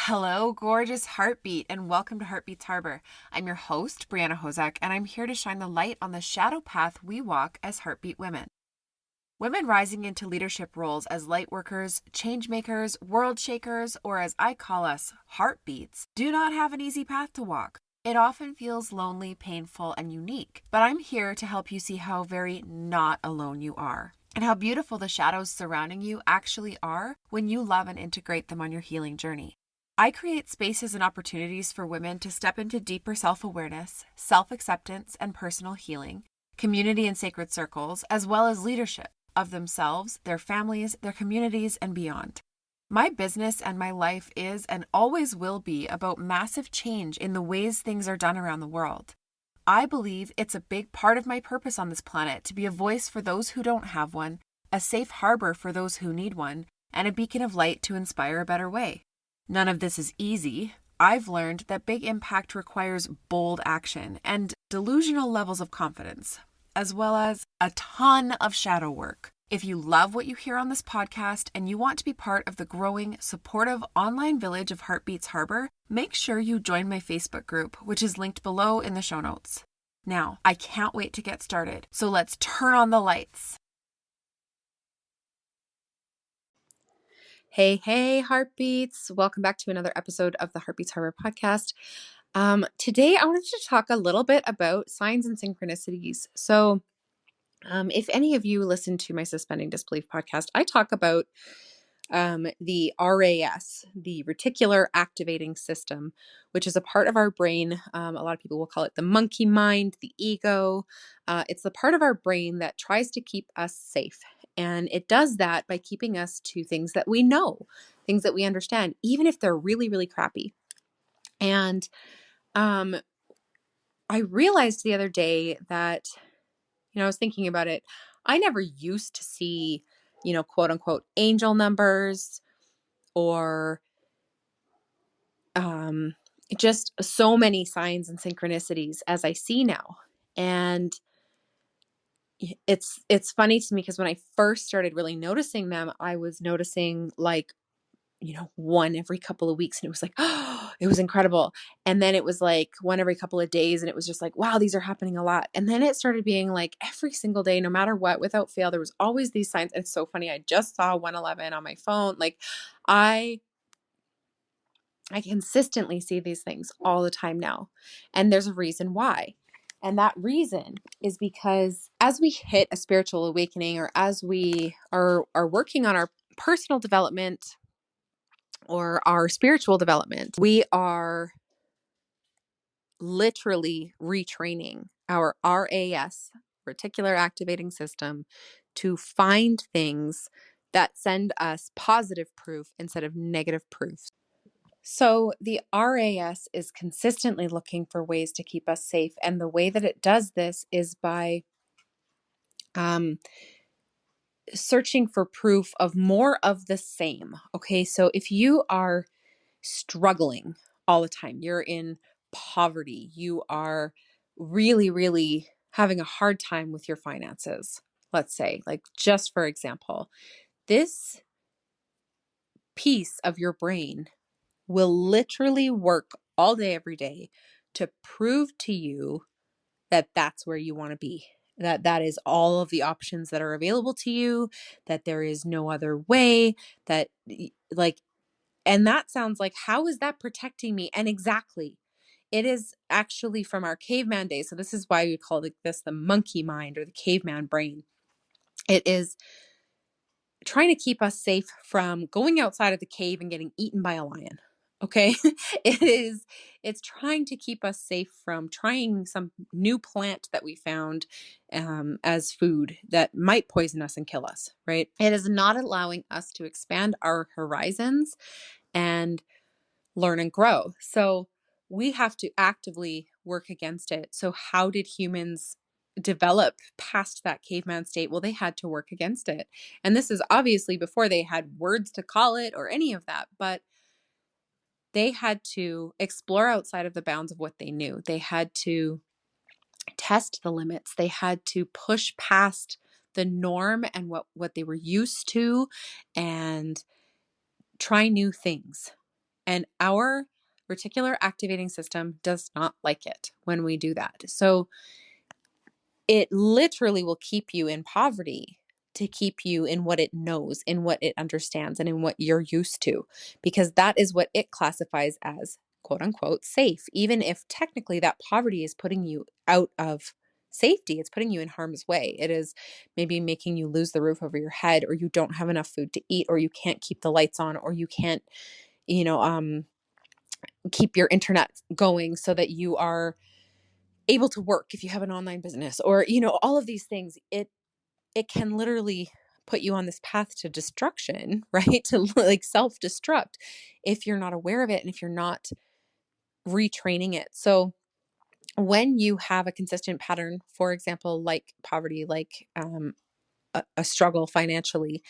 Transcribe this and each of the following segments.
Hello, gorgeous heartbeat, and welcome to Heartbeats Harbor. I'm your host, Brianna Hosack, and I'm here to shine the light on the shadow path we walk as heartbeat women. Women rising into leadership roles as lightworkers, changemakers, world shakers, or as I call us, heartbeats, do not have an easy path to walk. It often feels lonely, painful, and unique, but I'm here to help you see how very not alone you are, and how beautiful the shadows surrounding you actually are when you love and integrate them on your healing journey. I create spaces and opportunities for women to step into deeper self-awareness, self-acceptance, and personal healing, community and sacred circles, as well as leadership of themselves, their families, their communities, and beyond. My business and my life is and always will be about massive change in the ways things are done around the world. I believe it's a big part of my purpose on this planet to be a voice for those who don't have one, a safe harbor for those who need one, and a beacon of light to inspire a better way. None of this is easy. I've learned that big impact requires bold action and delusional levels of confidence, as well as a ton of shadow work. If you love what you hear on this podcast and you want to be part of the growing, supportive online village of Heartbeats Harbor, make sure you join my Facebook group, which is linked below in the show notes. Now, I can't wait to get started, so let's turn on the lights. Hey, heartbeats. Welcome back to another episode of the Heartbeats Harbor podcast. Today, I wanted to talk a little bit about signs and synchronicities. So, if any of you listen to my Suspending Disbelief podcast, I talk about the RAS, the Reticular Activating System, which is a part of our brain. A lot of people will call it the monkey mind, the ego. It's the part of our brain that tries to keep us safe. And it does that by keeping us to things that we know, things that we understand, even if they're really, really crappy. And I realized the other day that, I was thinking about it. I never used to see, quote unquote, angel numbers or just so many signs and synchronicities as I see now. And it's funny to me because when I first started really noticing them, I was noticing like, one every couple of weeks, and it was like, oh, it was incredible. And then it was like one every couple of days, and it was just like, wow, these are happening a lot. And then it started being like every single day, no matter what, without fail, there was always these signs. And it's so funny. I just saw 111 on my phone. Like I consistently see these things all the time now. And there's a reason why. And that reason is because as we hit a spiritual awakening, or as we are working on our personal development or our spiritual development, we are literally retraining our RAS, Reticular Activating System, to find things that send us positive proof instead of negative proof. So the RAS is consistently looking for ways to keep us safe. And the way that it does this is by searching for proof of more of the same. Okay, so if you are struggling all the time, you're in poverty, you are really, really having a hard time with your finances, let's say, like just for example, this piece of your brain will literally work all day, every day to prove to you that that's where you want to be, that is all of the options that are available to you, that there is no other way, that like, and that sounds like, how is that protecting me? And exactly, it is actually from our caveman days. So this is why we call this the monkey mind or the caveman brain. It is trying to keep us safe from going outside of the cave and getting eaten by a lion. Okay. It's trying to keep us safe from trying some new plant that we found as food that might poison us and kill us, right? It is not allowing us to expand our horizons and learn and grow. So we have to actively work against it. So how did humans develop past that caveman state? Well, they had to work against it. And this is obviously before they had words to call it or any of that, but they had to explore outside of the bounds of what they knew. They had to test the limits. They had to push past the norm and what they were used to and try new things. And our reticular activating system does not like it when we do that. So it literally will keep you in poverty to keep you in what it knows, in what it understands, and in what you're used to, because that is what it classifies as quote unquote safe. Even if technically that poverty is putting you out of safety, it's putting you in harm's way. It is maybe making you lose the roof over your head, or you don't have enough food to eat, or you can't keep the lights on, or you can't, you know, keep your internet going so that you are able to work if you have an online business, or, you know, all of these things. It can literally put you on this path to destruction, right? To like self-destruct if you're not aware of it and if you're not retraining it. So when you have a consistent pattern, for example, like poverty, like a struggle financially,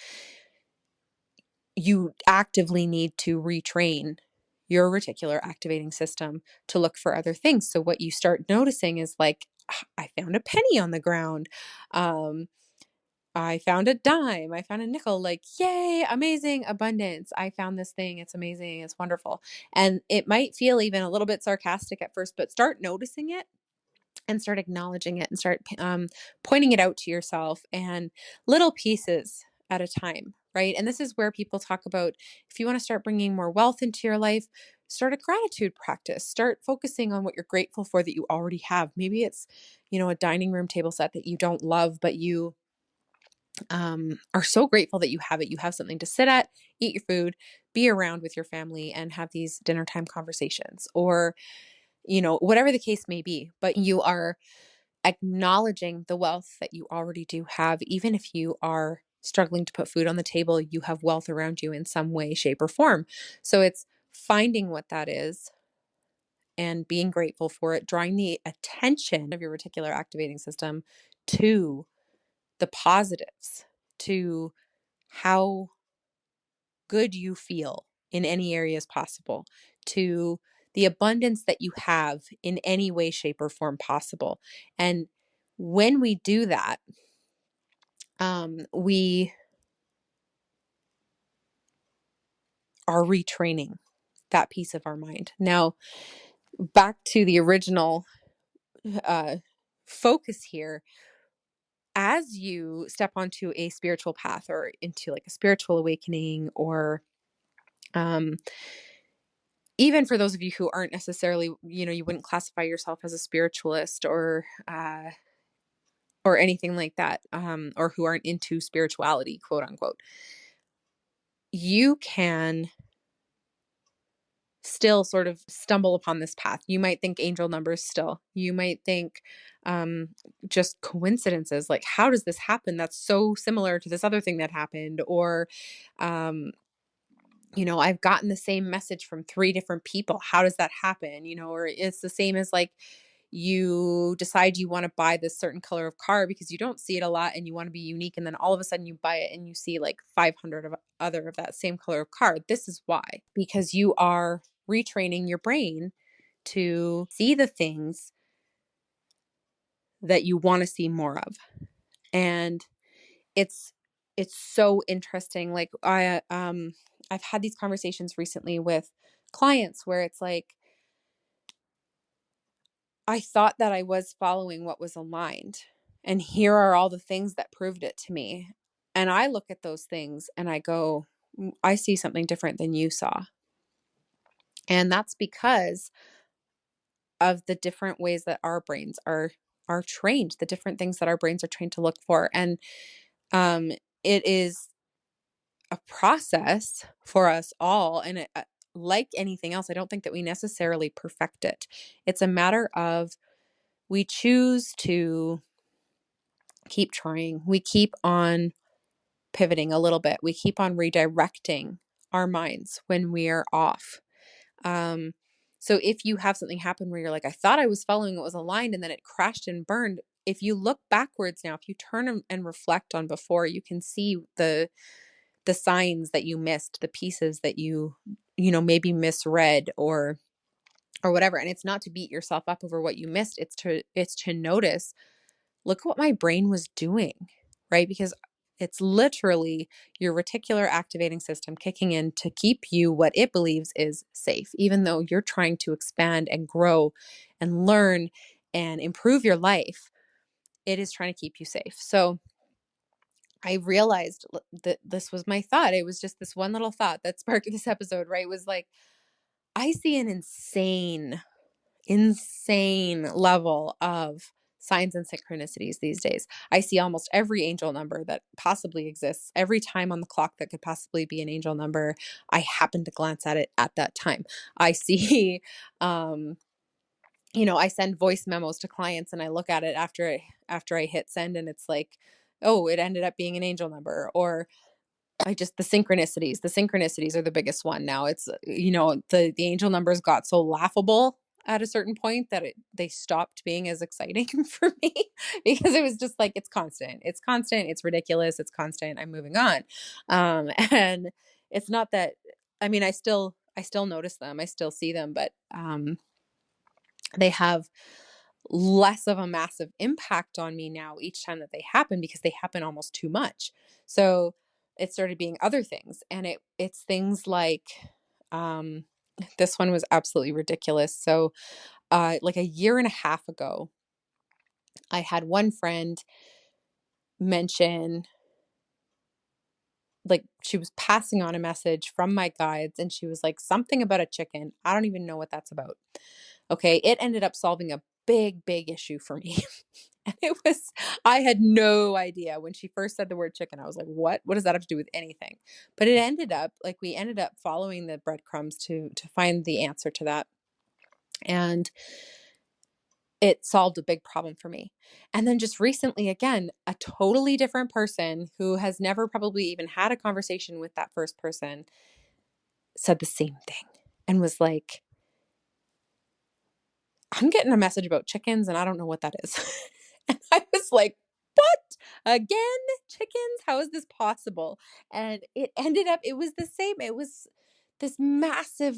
you actively need to retrain your reticular activating system to look for other things. So what you start noticing is like, I found a penny on the ground. I found a dime. I found a nickel. Like, yay, amazing, abundance. I found this thing. It's amazing. It's wonderful. And it might feel even a little bit sarcastic at first, but start noticing it and start acknowledging it and start pointing it out to yourself, and little pieces at a time, right? And this is where people talk about, if you want to start bringing more wealth into your life, start a gratitude practice. Start focusing on what you're grateful for that you already have. Maybe it's, you know, a dining room table set that you don't love, but you are so grateful that you have it. You have something to sit at, eat your food, be around with your family, and have these dinner time conversations, or, you know, whatever the case may be. But you are acknowledging the wealth that you already do have. Even if you are struggling to put food on the table, you have wealth around you in some way, shape, or form. So it's finding what that is and being grateful for it, drawing the attention of your reticular activating system to the positives, to how good you feel in any areas possible, to the abundance that you have in any way, shape, or form possible. And when we do that, we are retraining that piece of our mind. Now, back to the original focus here. As you step onto a spiritual path or into like a spiritual awakening, or even for those of you who aren't necessarily, you know, you wouldn't classify yourself as a spiritualist or anything like that, or who aren't into spirituality, quote unquote, you can still sort of stumble upon this path. You might think angel numbers still. You might think just coincidences, like, how does this happen? That's so similar to this other thing that happened. Or, you know, I've gotten the same message from 3 different people. How does that happen? You know, or it's the same as like, you decide you want to buy this certain color of car because you don't see it a lot and you want to be unique. And then all of a sudden you buy it and you see like 500 of other of that same color of car. This is why, because you are retraining your brain to see the things that you want to see more of. And it's so interesting. Like I've had these conversations recently with clients where it's like, I thought that I was following what was aligned, and here are all the things that proved it to me. And I look at those things and I go, I see something different than you saw. And that's because of the different ways that our brains are trained, the different things that our brains are trained to look for. And it is a process for us all. And like anything else, I don't think that we necessarily perfect it. It's a matter of, we choose to keep trying. We keep on pivoting a little bit. We keep on redirecting our minds when we are off. So if you have something happen where you're like, I thought I was following what was aligned and then it crashed and burned. If you look backwards now, if you turn and reflect on before, you can see the signs that you missed, the pieces that you know, maybe misread or whatever. And it's not to beat yourself up over what you missed. It's to notice, look what my brain was doing, right? Because It's literally your reticular activating system kicking in to keep you what it believes is safe, even though you're trying to expand and grow and learn and improve your life. It is trying to keep you safe. So I realized that this was my thought. It was just this one little thought that sparked this episode, right? It was like, I see an insane level of signs and synchronicities these days. I see almost every angel number that possibly exists. Every time on the clock that could possibly be an angel number, I happen to glance at it at that time. I see, I send voice memos to clients and I look at it after I hit send and it's like, oh, it ended up being an angel number. Or the synchronicities are the biggest one now. It's, the angel numbers got so laughable at a certain point that they stopped being as exciting for me because it was just like, it's constant, it's ridiculous, it's constant, I'm moving on. And it's not that, I mean, I still notice them, I still see them, but they have less of a massive impact on me now each time that they happen because they happen almost too much. So it started being other things, and it's things like this one was absolutely ridiculous. So like a year and a half ago, I had one friend mention, like, she was passing on a message from my guides and she was like, something about a chicken. I don't even know what that's about. Okay. It ended up solving a big issue for me. And I had no idea when she first said the word chicken. I was like, what does that have to do with anything? But it ended up like, we ended up following the breadcrumbs to find the answer to that. And it solved a big problem for me. And then just recently, again, a totally different person who has never probably even had a conversation with that first person said the same thing and was like, I'm getting a message about chickens and I don't know what that is. And I was like, what? Again? Chickens? How is this possible? And it ended up, it was the same. It was this massive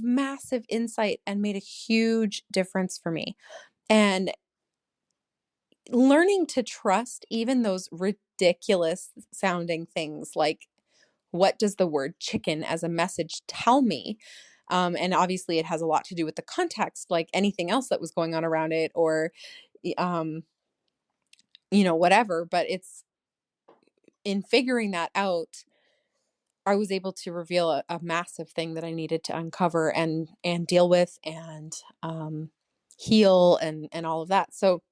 insight and made a huge difference for me. And learning to trust even those ridiculous sounding things, like, what does the word chicken as a message tell me? And obviously it has a lot to do with the context, like anything else that was going on around it, or, whatever. But it's in figuring that out, I was able to reveal a massive thing that I needed to uncover and deal with and heal and all of that. So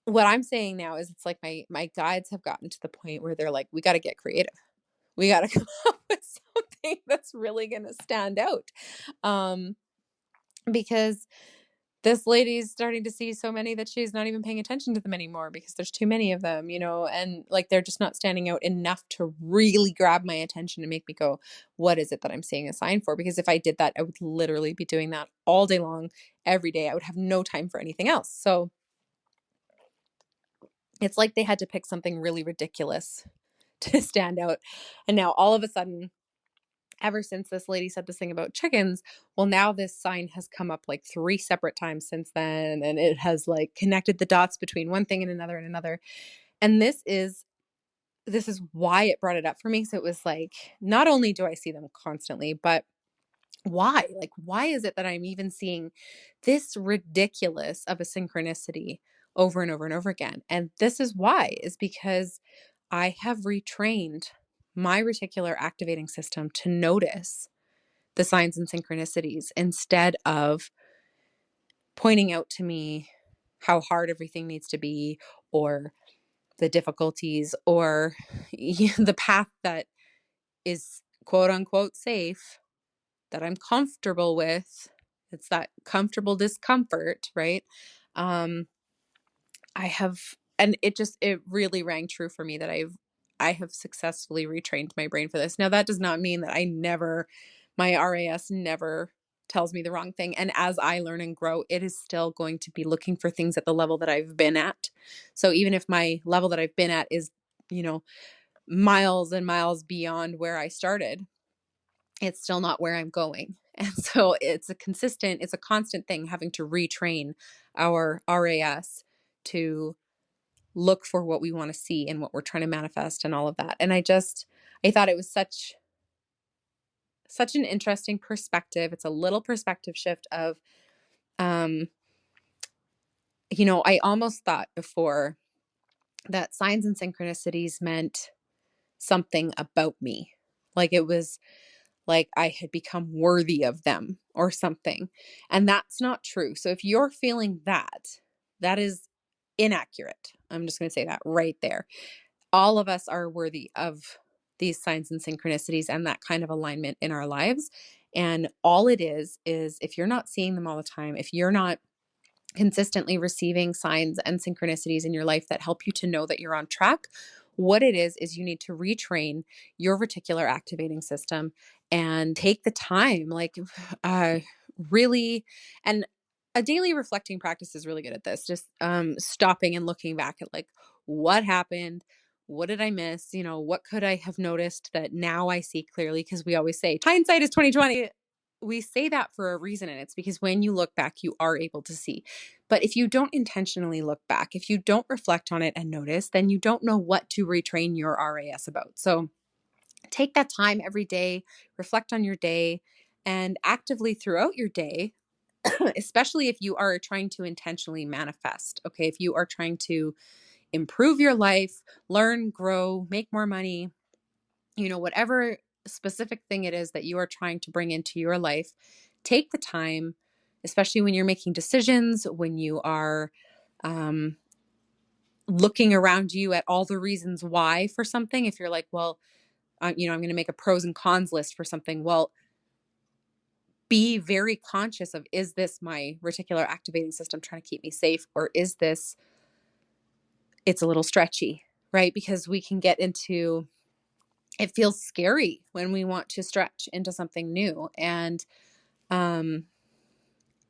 what I'm saying now is, it's like my guides have gotten to the point where they're like, we got to get creative. We got to come up with something that's really going to stand out. Because this lady's starting to see so many that she's not even paying attention to them anymore because there's too many of them, and like, they're just not standing out enough to really grab my attention and make me go, what is it that I'm seeing a sign for? Because if I did that, I would literally be doing that all day long, every day. I would have no time for anything else. So it's like they had to pick something really ridiculous to stand out. And now all of a sudden, ever since this lady said this thing about chickens, well, now this sign has come up like 3 separate times since then. And it has like connected the dots between one thing and another and another. And this is why it brought it up for me. So it was like, not only do I see them constantly, but why? Like, why is it that I'm even seeing this ridiculous of a synchronicity over and over and over again? And this is why, is because I have retrained my reticular activating system to notice the signs and synchronicities instead of pointing out to me how hard everything needs to be, or the difficulties, or the path that is quote unquote safe, that I'm comfortable with. It's that comfortable discomfort, right? I have, and it really rang true for me that I have successfully retrained my brain for this. Now, that does not mean that my RAS never tells me the wrong thing. And as I learn and grow, it is still going to be looking for things at the level that I've been at. So even if my level that I've been at is, miles and miles beyond where I started, it's still not where I'm going. And so it's a constant thing, having to retrain our RAS to look for what we want to see and what we're trying to manifest and all of that. And I thought it was such an interesting perspective. It's a little perspective shift of, I almost thought before that signs and synchronicities meant something about me. Like it was like I had become worthy of them or something. And that's not true. So if you're feeling that, that is inaccurate. I'm just going to say that right there. All of us are worthy of these signs and synchronicities and that kind of alignment in our lives. And all it is if you're not seeing them all the time, if you're not consistently receiving signs and synchronicities in your life that help you to know that you're on track, what it is you need to retrain your reticular activating system and take the time, really. And a daily reflecting practice is really good at this. Just stopping and looking back at like what happened, what did I miss? What could I have noticed that now I see clearly? Because we always say hindsight is 2020. We say that for a reason, and it's because when you look back, you are able to see. But if you don't intentionally look back, if you don't reflect on it and notice, then you don't know what to retrain your RAS about. So take that time every day, reflect on your day, and actively throughout your day, especially if you are trying to intentionally manifest, okay? If you are trying to improve your life, learn, grow, make more money, whatever specific thing it is that you are trying to bring into your life, take the time, especially when you're making decisions, when you are looking around you at all the reasons why for something. If you're like, well, I'm going to make a pros and cons list for something. Well, be very conscious of, is this my reticular activating system trying to keep me safe? Or is this, it's a little stretchy, right? Because we can get into, it feels scary when we want to stretch into something new. And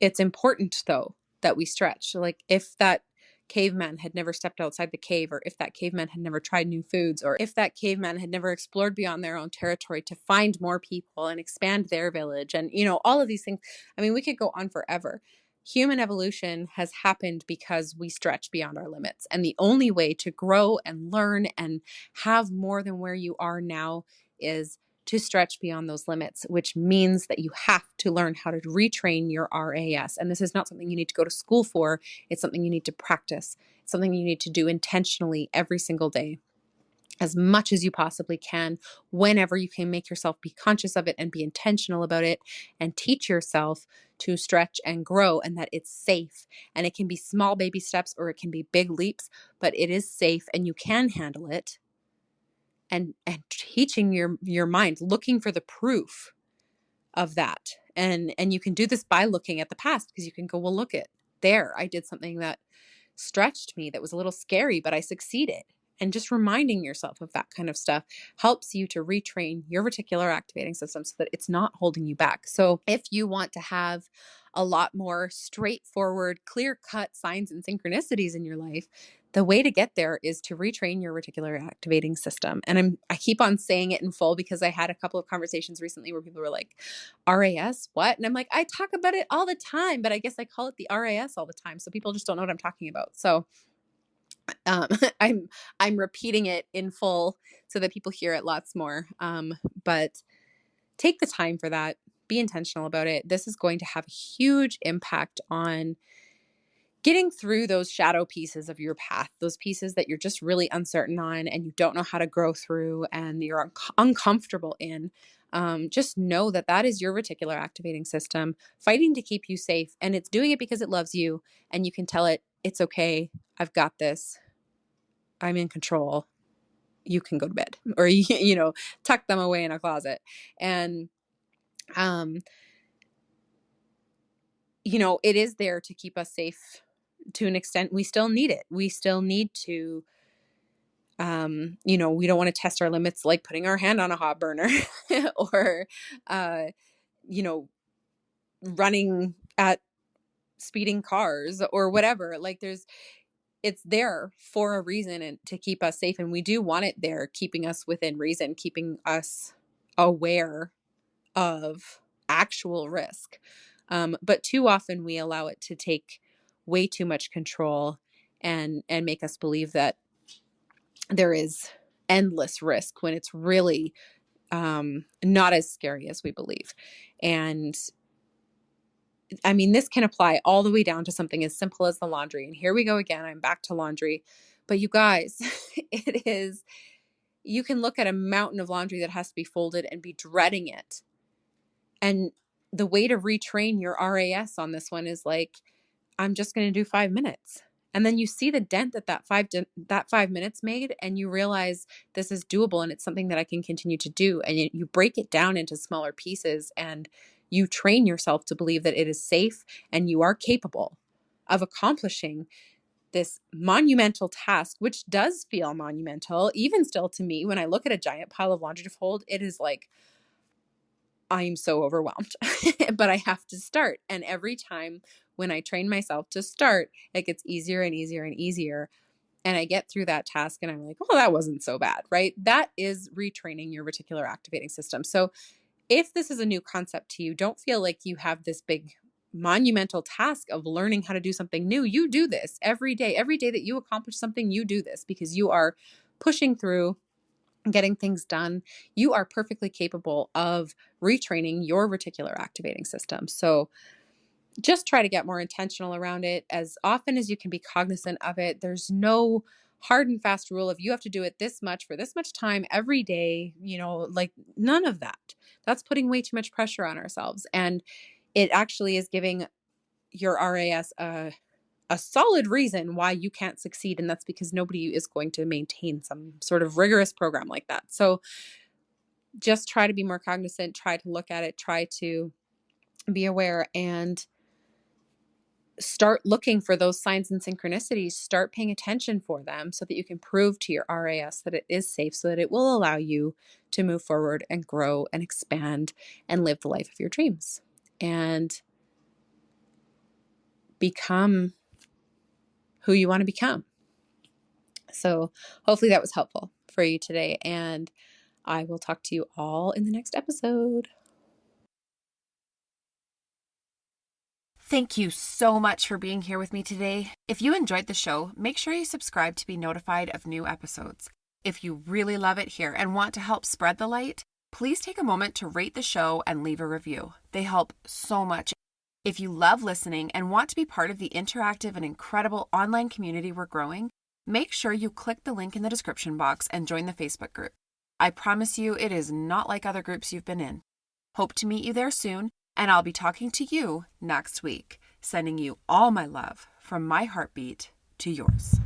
it's important though that we stretch. Like if that caveman had never stepped outside the cave, or if that caveman had never tried new foods, or if that caveman had never explored beyond their own territory to find more people and expand their village, and all of these things. I mean, we could go on forever. Human evolution has happened because we stretch beyond our limits. And the only way to grow and learn and have more than where you are now is to stretch beyond those limits, which means that you have to learn how to retrain your RAS. And this is not something you need to go to school for. It's something you need to practice. It's something you need to do intentionally every single day, as much as you possibly can, whenever you can make yourself be conscious of it and be intentional about it, and teach yourself to stretch and grow, and that it's safe. And it can be small baby steps or it can be big leaps, but it is safe and you can handle it. And teaching your mind, looking for the proof of that. And you can do this by looking at the past, because you can go, well, look at there. I did something that stretched me, that was a little scary, but I succeeded. And just reminding yourself of that kind of stuff helps you to retrain your reticular activating system so that it's not holding you back. So if you want to have a lot more straightforward, clear-cut signs and synchronicities in your life, the way to get there is to retrain your reticular activating system. And I keep on saying it in full because I had a couple of conversations recently where people were like, RAS, what? And I'm like, I talk about it all the time, but I guess I call it the RAS all the time. So people just don't know what I'm talking about. So um, I'm repeating it in full so that people hear it lots more. But take the time for that. Be intentional about it. This is going to have a huge impact on getting through those shadow pieces of your path, those pieces that you're just really uncertain on and you don't know how to grow through and you're uncomfortable in. Just know that that is your reticular activating system fighting to keep you safe. And it's doing it because it loves you. And you can tell it, it's okay. I've got this. I'm in control. You can go to bed, or, tuck them away in a closet. And, it is there to keep us safe to an extent. We still need it. We still need to, we don't want to test our limits, like putting our hand on a hot burner or, running at speeding cars or whatever. Like it's there for a reason and to keep us safe. And we do want it there, keeping us within reason, keeping us aware of actual risk. But too often we allow it to take way too much control and make us believe that there is endless risk when it's really not as scary as we believe. And I mean, this can apply all the way down to something as simple as the laundry. And here we go again. I'm back to laundry. But you guys, you can look at a mountain of laundry that has to be folded and be dreading it. And the way to retrain your RAS on this one is like, I'm just going to do 5 minutes. And then you see the dent that 5 minutes made, and you realize this is doable and it's something that I can continue to do. And you break it down into smaller pieces, and you train yourself to believe that it is safe and you are capable of accomplishing this monumental task, which does feel monumental, even still to me. When I look at a giant pile of laundry to fold, it is like, I'm so overwhelmed, but I have to start. And every time when I train myself to start, it gets easier and easier and easier. And I get through that task and I'm like, oh, that wasn't so bad, right? That is retraining your reticular activating system. So if this is a new concept to you, don't feel like you have this big monumental task of learning how to do something new. You do this every day. Every day that you accomplish something, you do this because you are pushing through, getting things done. You are perfectly capable of retraining your reticular activating system. So just try to get more intentional around it as often as you can be cognizant of it. There's no hard and fast rule of you have to do it this much for this much time every day, like none of that. That's putting way too much pressure on ourselves. And it actually is giving your RAS a solid reason why you can't succeed. And that's because nobody is going to maintain some sort of rigorous program like that. So just try to be more cognizant, try to look at it, try to be aware, and start looking for those signs and synchronicities. Start paying attention for them so that you can prove to your RAS that it is safe, so that it will allow you to move forward and grow and expand and live the life of your dreams and become who you want to become. So hopefully that was helpful for you today, and I will talk to you all in the next episode. Thank you so much for being here with me today. If you enjoyed the show, make sure you subscribe to be notified of new episodes. If you really love it here and want to help spread the light, please take a moment to rate the show and leave a review. They help so much. If you love listening and want to be part of the interactive and incredible online community we're growing, make sure you click the link in the description box and join the Facebook group. I promise you it is not like other groups you've been in. Hope to meet you there soon, and I'll be talking to you next week, sending you all my love from my heartbeat to yours.